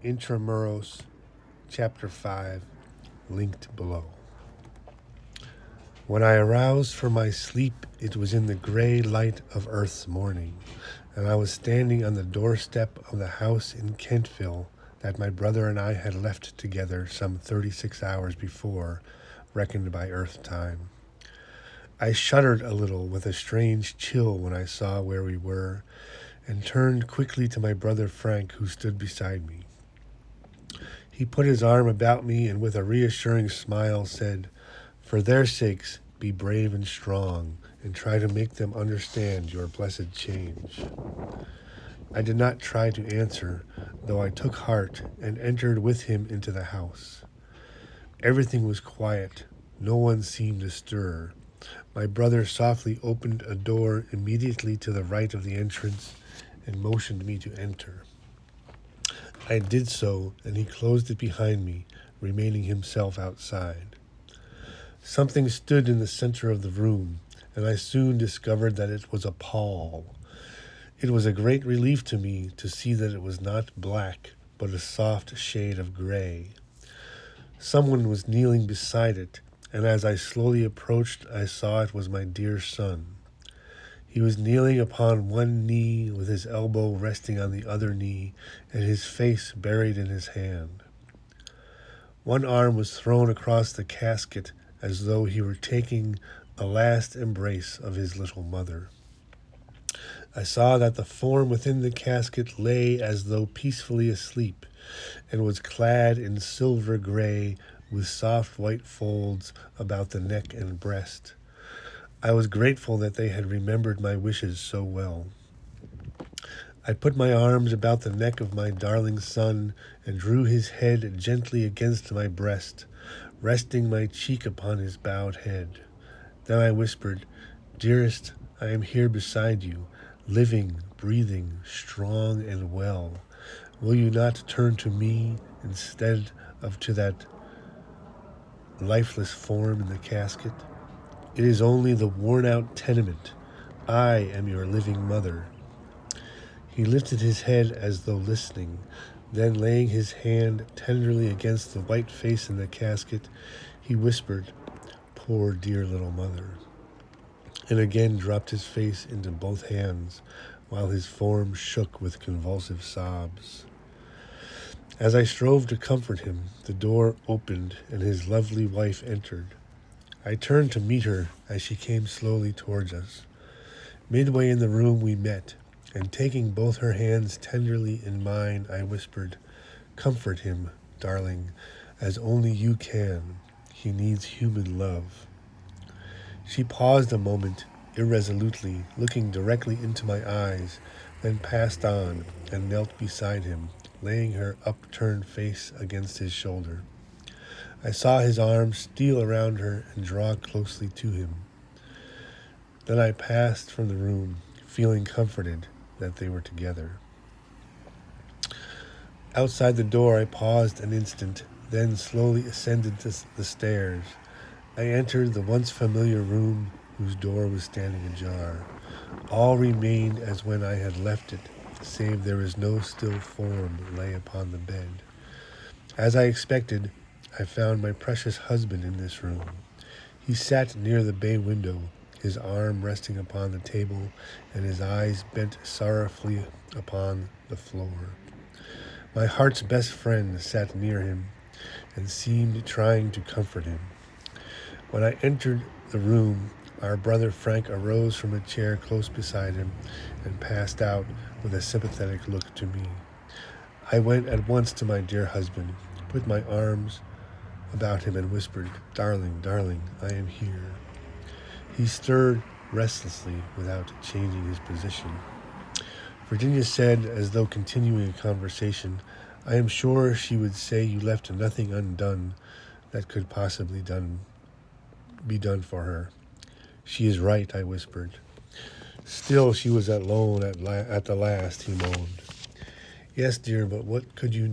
Intra Muros, Chapter 5, linked below. When I aroused from my sleep, it was in the gray light of Earth's morning, and I was standing on the doorstep of the house in Kentville that my brother and I had left together some 36 hours before, reckoned by Earth time. I shuddered a little with a strange chill when I saw where we were, and turned quickly to my brother Frank, who stood beside me. He put his arm about me and with a reassuring smile said, "For their sakes, be brave and strong, and try to make them understand your blessed change." I did not try to answer, though I took heart and entered with him into the house. Everything was quiet. No one seemed to stir. My brother softly opened a door immediately to the right of the entrance and motioned me to enter. I did so, and he closed it behind me, remaining himself outside. Something stood in the center of the room, and I soon discovered that it was a pall. It was a great relief to me to see that it was not black, but a soft shade of gray. Someone was kneeling beside it, and as I slowly approached, I saw it was my dear son. He was kneeling upon one knee with his elbow resting on the other knee and his face buried in his hand. One arm was thrown across the casket as though he were taking a last embrace of his little mother. I saw that the form within the casket lay as though peacefully asleep and was clad in silver gray with soft white folds about the neck and breast. I was grateful that they had remembered my wishes so well. I put my arms about the neck of my darling son and drew his head gently against my breast, resting my cheek upon his bowed head. Then I whispered, "Dearest, I am here beside you, living, breathing, strong and well. Will you not turn to me instead of to that lifeless form in the casket? It is only the worn-out tenement. I am your living mother." He lifted his head as though listening, then laying his hand tenderly against the white face in the casket, he whispered, "Poor dear little mother," and again dropped his face into both hands, while his form shook with convulsive sobs. As I strove to comfort him, the door opened and his lovely wife entered. I turned to meet her as she came slowly towards us. Midway in the room we met, and taking both her hands tenderly in mine, I whispered, "Comfort him, darling, as only you can. He needs human love." She paused a moment, irresolutely, looking directly into my eyes, then passed on and knelt beside him, laying her upturned face against his shoulder. I saw his arms steal around her and draw closely to him. Then I passed from the room, feeling comforted that they were together. Outside the door I paused an instant, then slowly ascended the stairs. I entered the once familiar room whose door was standing ajar. All remained as when I had left it, save there was no still form lay upon the bed. As I expected, I found my precious husband in this room. He sat near the bay window, his arm resting upon the table and his eyes bent sorrowfully upon the floor. My heart's best friend sat near him and seemed trying to comfort him. When I entered the room, our brother Frank arose from a chair close beside him and passed out with a sympathetic look to me. I went at once to my dear husband, put my arms about him and whispered, "Darling, darling, I am here." He stirred restlessly without changing his position. Virginia said, as though continuing a conversation, "I am sure she would say you left nothing undone that could possibly be done for her." "She is right," I whispered. "Still, she was alone at the last," he moaned. "Yes, dear, but what could you